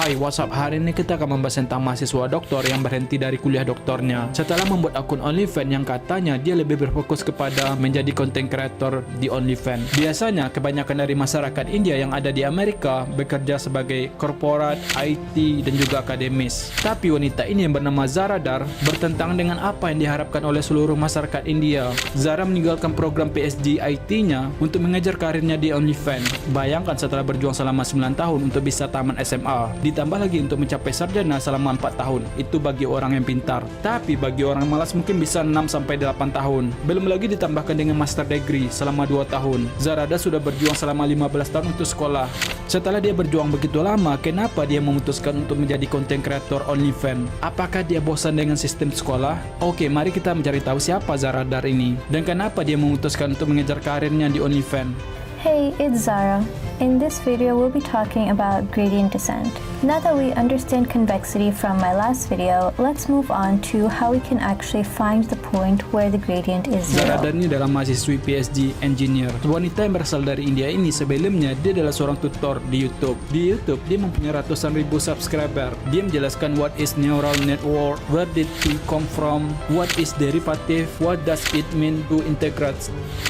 Hai, what's up? Hari ini kita akan membahas tentang mahasiswa doktor yang berhenti dari kuliah doktornya setelah membuat akun OnlyFans yang katanya dia lebih berfokus kepada menjadi content creator di OnlyFans. Biasanya, kebanyakan dari masyarakat India yang ada di Amerika bekerja sebagai korporat, IT, dan juga akademis. Tapi wanita ini yang bernama Zara Dar bertentangan dengan apa yang diharapkan oleh seluruh masyarakat India. Zara meninggalkan program PhD IT-nya untuk mengejar karirnya di OnlyFans. Bayangkan setelah berjuang selama 9 tahun untuk bisa tamat SMA, ditambah lagi untuk mencapai sarjana selama 4 tahun. Itu bagi orang yang pintar. Tapi bagi orang malas mungkin bisa 6-8 tahun. Belum lagi ditambahkan dengan master degree selama 2 tahun. Zarada sudah berjuang selama 15 tahun untuk sekolah. Setelah dia berjuang begitu lama, kenapa dia memutuskan untuk menjadi content creator OnlyFans? Apakah dia bosan dengan sistem sekolah? Oke, mari kita mencari tahu siapa Zara Dar ini dan kenapa dia memutuskan untuk mengejar karirnya di OnlyFans. Hey, it's Zara. In this video, we'll be talking about gradient descent. Now that we understand convexity from my last video, let's move on to how we can actually find the point where the gradient is Zara zero. Dar ini adalah mahasiswi PhD Engineer. Wanita yang berasal dari India ini sebelumnya dia adalah seorang tutor di YouTube. Di YouTube, dia mempunyai ratusan ribu subscriber. Dia menjelaskan what is neural network, where did it come from, what is derivative, what does it mean to integrate.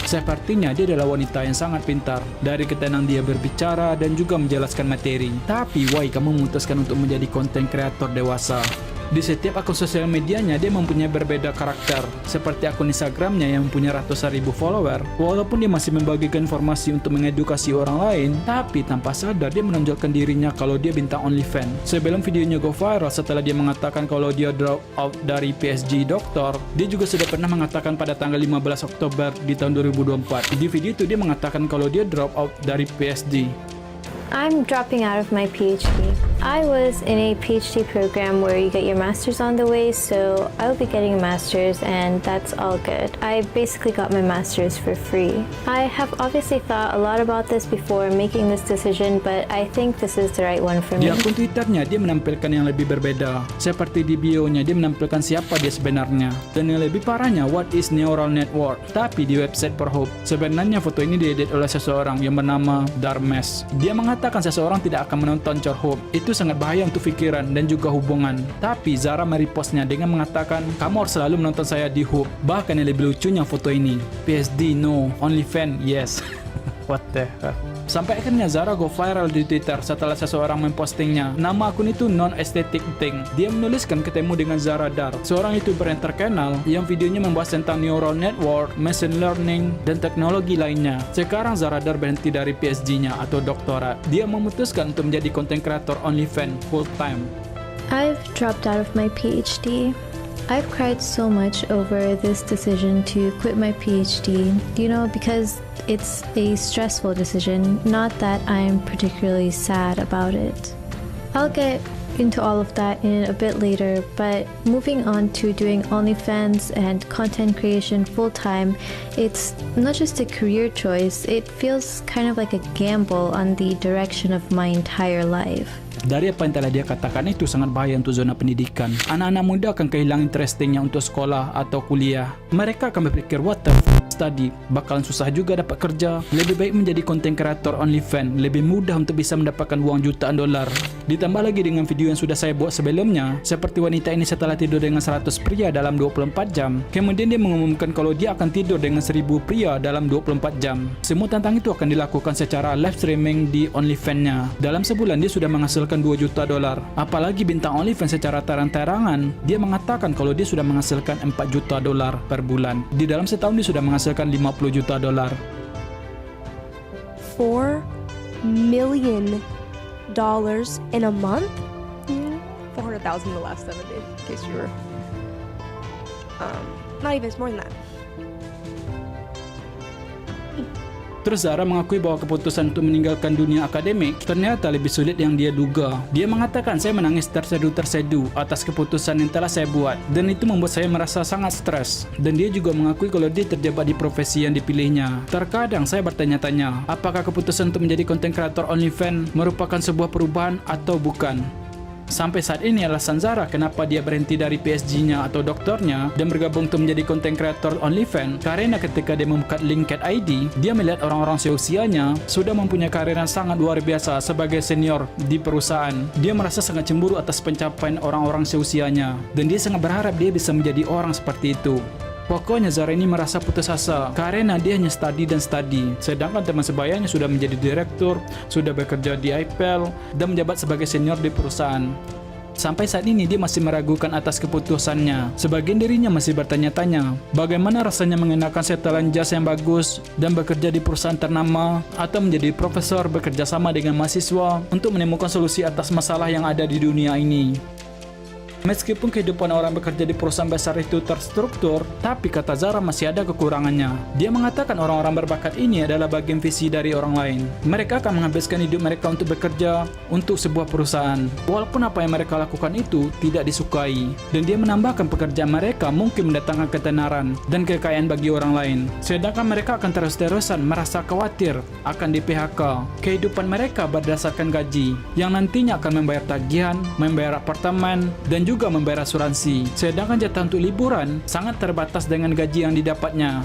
Sepertinya dia adalah wanita yang sangat pintar. Dari ketenangan dia berbicara dan juga menjelaskan materi. Tapi why kamu memutuskan untuk menjadi content creator dewasa? Di setiap akun sosial medianya dia mempunyai berbeda karakter. Seperti akun Instagramnya yang mempunyai ratusan ribu follower. Walaupun dia masih membagikan informasi untuk mengedukasi orang lain, tapi tanpa sadar dia menonjolkan dirinya kalau dia bintang OnlyFans. Sebelum videonya go viral setelah dia mengatakan kalau dia drop out dari PhD doktor, dia juga sudah pernah mengatakan pada tanggal 15 Oktober di tahun 2024. Di video itu dia mengatakan kalau dia drop out dari PhD. I'm dropping out of my PhD. I was in a PhD program where you get your master's on the way, so I'll be getting a master's and that's all good. I basically got my master's for free. I have obviously thought a lot about this before making this decision, but I think this is the right one for Di me. akun Twitternya dia menampilkan yang lebih berbeda. Seperti di bio-nya dia menampilkan siapa dia sebenarnya. Dan yang lebih parahnya, what is neural network. Tapi di website Pornhub, sebenarnya foto ini diedit oleh seseorang yang bernama Darmesh. Dia mengatakan seseorang tidak akan menonton Pornhub. Itu sangat bahaya untuk pikiran dan juga hubungan. Tapi Zara merepostnya dengan mengatakan, kamu harus selalu menonton saya di Hub. Bahkan yang lebih lucunya foto ini. PhD no, OnlyFans yes. What the hell? Sampai akhirnya Zara go viral di Twitter setelah seseorang mempostingnya. Nama akun itu non-aesthetic thing. Dia menuliskan ketemu dengan Zara Dar, seorang YouTuber yang terkenal yang videonya membahas tentang neural network, machine learning, dan teknologi lainnya. Sekarang Zara Dar berhenti dari PhD-nya atau doktorat. Dia memutuskan untuk menjadi content creator OnlyFans full time. I've dropped out of my PhD. I've cried so much over this decision to quit my PhD, because it's a stressful decision, not that I'm particularly sad about it. I'll get into all of that in a bit later, but moving on to doing OnlyFans and content creation full-time, it's not just a career choice, it feels kind of like a gamble on the direction of my entire life. Dari apa yang telah dia katakan itu sangat bahaya untuk zona pendidikan. Anak-anak muda akan kehilangan interestingnya untuk sekolah atau kuliah. Mereka akan berpikir, what the study, bakalan susah juga dapat kerja. Lebih baik menjadi content creator OnlyFans, lebih mudah untuk bisa mendapatkan uang jutaan dolar. Ditambah lagi dengan video yang sudah saya buat sebelumnya, seperti wanita ini setelah tidur dengan 100 pria dalam 24 jam, kemudian dia mengumumkan kalau dia akan tidur dengan 1000 pria dalam 24 jam. Semua tentang itu akan dilakukan secara live streaming di OnlyFans-nya. Dalam sebulan dia sudah menghasilkan 2 juta dolar. Apalagi bintang OnlyFans secara terang-terangan, dia mengatakan kalau dia sudah menghasilkan 4 juta dolar per bulan. Di dalam setahun dia sudah menghasilkan 50 juta dolar. $4 million in a month? 400,000 the last 7 days, in case you were not even, it's more than that. Terus Zara mengakui bahwa keputusan untuk meninggalkan dunia akademik ternyata lebih sulit yang dia duga. Dia mengatakan, saya menangis tersedu-tersedu atas keputusan yang telah saya buat, dan itu membuat saya merasa sangat stres. Dan dia juga mengakui kalau dia terjebak di profesi yang dipilihnya. Terkadang saya bertanya-tanya, apakah keputusan untuk menjadi content creator OnlyFans merupakan sebuah perubahan atau bukan? Sampai saat ini alasan Zara kenapa dia berhenti dari PSG-nya atau doktornya dan bergabung untuk menjadi content creator OnlyFans, karena ketika dia membuka LinkedIn ID, dia melihat orang-orang seusianya sudah mempunyai karir yang sangat luar biasa sebagai senior di perusahaan. Dia merasa sangat cemburu atas pencapaian orang-orang seusianya dan dia sangat berharap dia bisa menjadi orang seperti itu. Pokoknya Zara ini merasa putus asa karena dia hanya study dan study, sedangkan teman sebayanya sudah menjadi direktur, sudah bekerja di IPL, dan menjabat sebagai senior di perusahaan. Sampai saat ini dia masih meragukan atas keputusannya. Sebagian dirinya masih bertanya-tanya, bagaimana rasanya mengenakan setelan jas yang bagus dan bekerja di perusahaan ternama, atau menjadi profesor bekerja sama dengan mahasiswa untuk menemukan solusi atas masalah yang ada di dunia ini. Meskipun kehidupan orang bekerja di perusahaan besar itu terstruktur, tapi kata Zara masih ada kekurangannya. Dia mengatakan orang-orang berbakat ini adalah bagian visi dari orang lain. Mereka akan menghabiskan hidup mereka untuk bekerja untuk sebuah perusahaan, walaupun apa yang mereka lakukan itu tidak disukai. Dan dia menambahkan pekerjaan mereka mungkin mendatangkan ketenaran dan kekayaan bagi orang lain, sedangkan mereka akan terus-terusan merasa khawatir akan di PHK. Kehidupan mereka berdasarkan gaji, yang nantinya akan membayar tagihan, membayar apartemen, dan juga membayar asuransi, sedangkan jatah untuk liburan sangat terbatas dengan gaji yang didapatnya.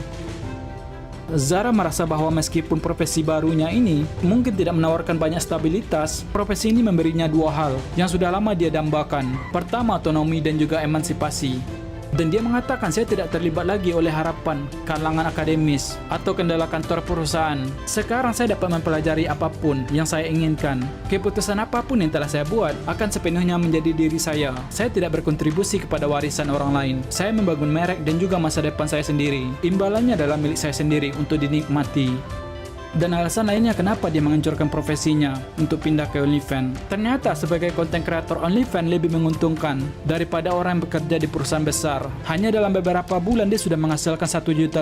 Zara merasa bahwa meskipun profesi barunya ini mungkin tidak menawarkan banyak stabilitas, profesi ini memberinya dua hal yang sudah lama dia dambakan. Pertama, otonomi dan juga emansipasi. Dan dia mengatakan, saya tidak terlibat lagi oleh harapan kalangan akademis atau kendala kantor perusahaan. Sekarang saya dapat mempelajari apapun yang saya inginkan. Keputusan apapun yang telah saya buat akan sepenuhnya menjadi diri saya. Saya tidak berkontribusi kepada warisan orang lain. Saya membangun merek dan juga masa depan saya sendiri. Imbalannya adalah milik saya sendiri untuk dinikmati. Dan alasan lainnya kenapa dia menghancurkan profesinya untuk pindah ke OnlyFans. Ternyata sebagai content creator OnlyFans lebih menguntungkan daripada orang yang bekerja di perusahaan besar. Hanya dalam beberapa bulan dia sudah menghasilkan $1 juta.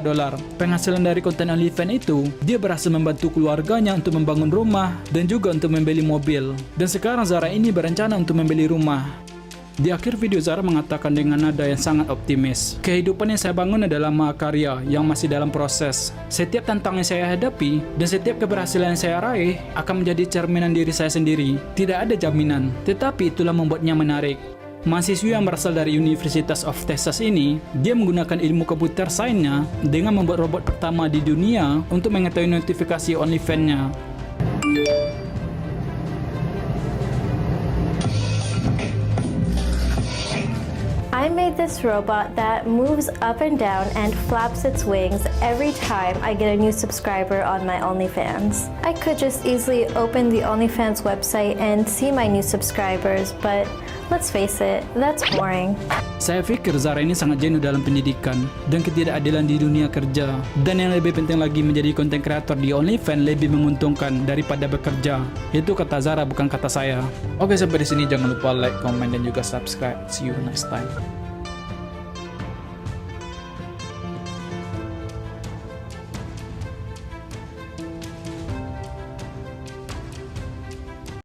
Penghasilan dari konten OnlyFans itu, dia berhasil membantu keluarganya untuk membangun rumah dan juga untuk membeli mobil. Dan sekarang Zara ini berencana untuk membeli rumah. Di akhir video Zara mengatakan dengan nada yang sangat optimis, kehidupan yang saya bangun adalah mahakarya yang masih dalam proses. Setiap tantangan yang saya hadapi dan setiap keberhasilan yang saya raih akan menjadi cerminan diri saya sendiri. Tidak ada jaminan, tetapi itulah membuatnya menarik. Mahasiswa yang berasal dari University of Texas ini, dia menggunakan ilmu komputer sainsnya dengan membuat robot pertama di dunia untuk mengetahui notifikasi OnlyFans-nya. I made this robot that moves up and down and flaps its wings every time I get a new subscriber on my OnlyFans. I could just easily open the OnlyFans website and see my new subscribers, but let's face it, that's boring. Saya pikir Zara ini sangat jenuh dalam pendidikan dan ketidakadilan di dunia kerja. Dan yang lebih penting lagi, menjadi content creator di OnlyFans lebih menguntungkan daripada bekerja. Itu kata Zara, bukan kata saya. Oke, sampai di sini jangan lupa like, comment, dan juga subscribe. See you next time.